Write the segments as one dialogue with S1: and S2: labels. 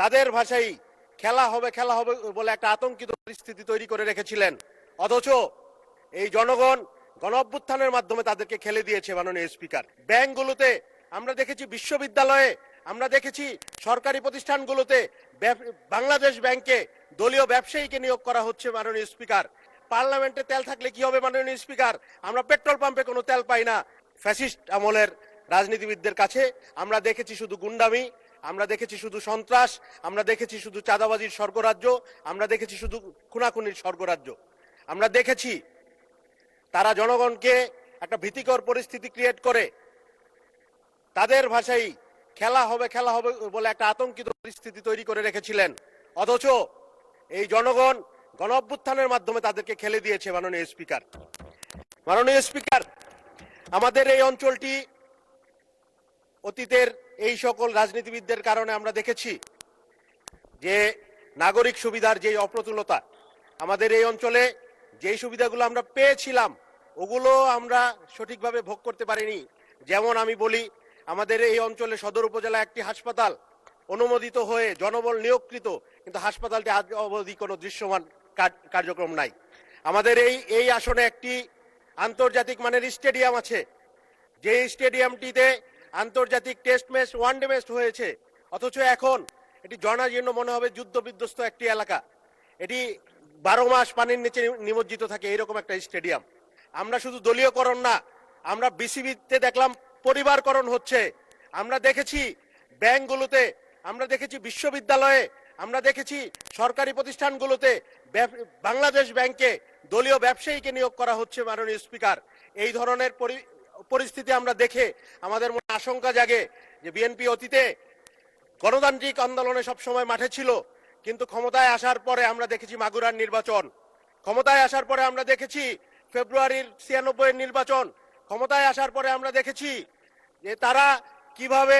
S1: তাদের ভাষায় খেলা হবে বলে একটা আতঙ্কিত পরিস্থিতি তৈরি করে রেখেছিলেন। অথচ এই জনগণ গণ অভ্যুত্থানের মাধ্যমে তাদেরকে খেলে দিয়েছে। মাননীয় স্পিকার, ব্যাংকগুলোতে আমরা দেখেছি, বিশ্ববিদ্যালয়ে আমরা দেখেছি, সরকারি প্রতিষ্ঠানগুলোতে বাংলাদেশ ব্যাংকে দলীয় ব্যবসায়ীকে নিয়োগ করা হচ্ছে। মাননীয় স্পিকার, পার্লামেন্টে তেল থাকলে কি হবে? মাননীয় স্পিকার, আমরা পেট্রোল পাম্পে কোনো তেল পাই না। ফ্যাসিস্ট আমলের রাজনীতিবিদদের কাছে আমরা দেখেছি শুধু গুন্ডামি, আমরা দেখেছি শুধু সন্ত্রাস, আমরা দেখেছি শুধু চাঁদাবাজির স্বর্গরাজ্য, আমরা দেখেছি শুধু খুনাখুনির স্বর্গরাজ্য। আমরা দেখেছি তারা জনগণকে একটা ভীতিকর পরিস্থিতি ক্রিয়েট করে তাদের ভাষায় খেলা হবে বলে একটা আতঙ্কিত পরিস্থিতি তৈরি করে রেখেছিলেন। অথচ এই জনগণ গণ অভ্যুত্থানের মাধ্যমে তাদেরকে খেলে দিয়েছে। মাননীয় স্পিকার, আমাদের এই অঞ্চলটি অতীতের এই সকল রাজনীতিবিদদের কারণে আমরা দেখেছি যে নাগরিক সুবিধার যে অপ্রতুলতা, আমাদের এই অঞ্চলে যেই সুবিধাগুলো আমরা পেয়েছিলাম ওগুলো আমরা সঠিকভাবে ভোগ করতে পারিনি। যেমন আমি বলি, আমাদের এই অঞ্চলে সদর উপজেলা একটি হাসপাতাল অনুমোদিত হয়ে জনবল নিয়োগকৃত, কিন্তু হাসপাতালটি আজ অবধি কোনো দৃশ্যমান কার্যক্রম নাই। আমাদের এই আসনে একটি আন্তর্জাতিক মানের স্টেডিয়াম আছে, যে স্টেডিয়ামটিতে আন্তর্জাতিক টেস্ট ম্যাচ, ওয়ানডে ম্যাচ হয়েছে, অথচ এখন এটি জনাজীর্ণ মনে হবে যুদ্ধ বিধ্বস্ত একটি এলাকা। এটি 12 মাস পানির নিচে নিমজ্জিত থাকে, এরকম একটা স্টেডিয়াম। আমরা শুধু দলীয়করণ না, আমরা বিসিবিতে দেখলাম পরিবারকরণ হচ্ছে। আমরা দেখেছি ব্যাংকগুলোতে, আমরা দেখেছি বিশ্ববিদ্যালয়ে, আমরা দেখেছি সরকারি প্রতিষ্ঠানগুলোতে বাংলাদেশ ব্যাংকে দলীয় ব্যবসায়ীকে নিয়োগ করা হচ্ছে। মাননীয় স্পিকার, এই ধরনের পরিস্থিতি আমরা দেখে আমাদের মনে আশঙ্কা জাগে যে বিএনপি অতীতে গণতান্ত্রিক আন্দোলনে সবসময় মাঠে ছিল, কিন্তু ক্ষমতায় আসার পরে আমরা দেখেছি মাগুরার নির্বাচন, ক্ষমতায় আসার পরে আমরা দেখেছি ফেব্রুয়ারির 96 নির্বাচন, ক্ষমতায় আসার পরে আমরা দেখেছি যে তারা কিভাবে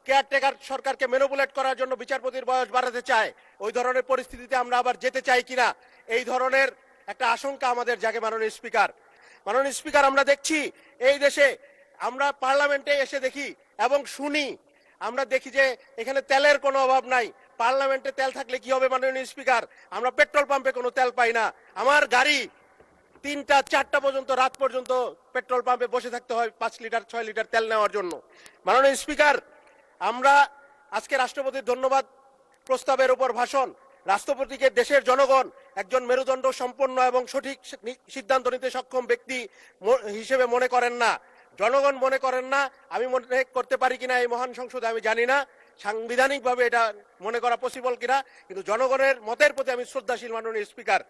S1: কেয়ারটেকার সরকারকে ম্যানিপুলেট করার জন্য বিচারপতির বয়স বাড়াতে চায়। ওই ধরনের পরিস্থিতিতে আমরা আবার যেতে চাই কিনা, এই ধরনের একটা আশঙ্কা আমাদের জাগে। মাননীয় স্পিকার, আমরা দেখছি এই দেশে, আমরা পার্লামেন্টে এসে দেখি এবং শুনি, আমরা দেখি যে এখানে তেলের কোনো অভাব নাই। পার্লামেন্টে তেল থাকলে কি হবে? মাননীয় স্পিকার, আমরা পেট্রোল পাম্পে কোনো তেল পাই না। আমার গাড়ি 3টা 4টা পর্যন্ত, রাত পর্যন্ত পেট্রোল পাম্পে বসে থাকতে হয় 5 লিটার 6 লিটার তেল নেওয়ার জন্য। মাননীয় স্পিকার, আমরা আজকে রাষ্ট্রপতির ধন্যবাদ প্রস্তাবের উপর ভাষণ, রাষ্ট্রপতিকে দেশের জনগণ একজন মেরুদণ্ড সম্পন্ন এবং সঠিক সিদ্ধান্ত নিতে সক্ষম ব্যক্তি হিসেবে মনে করেন না, জনগণ মনে করেন না। আমি মনে করতে পারি কিনা এই মহান সংসদে আমি জানি না, সাংবিধানিকভাবে এটা মনে করা পসিবল কিনা, কিন্তু জনগণের মতের প্রতি আমি শ্রদ্ধাশীল। মাননীয় স্পিকার।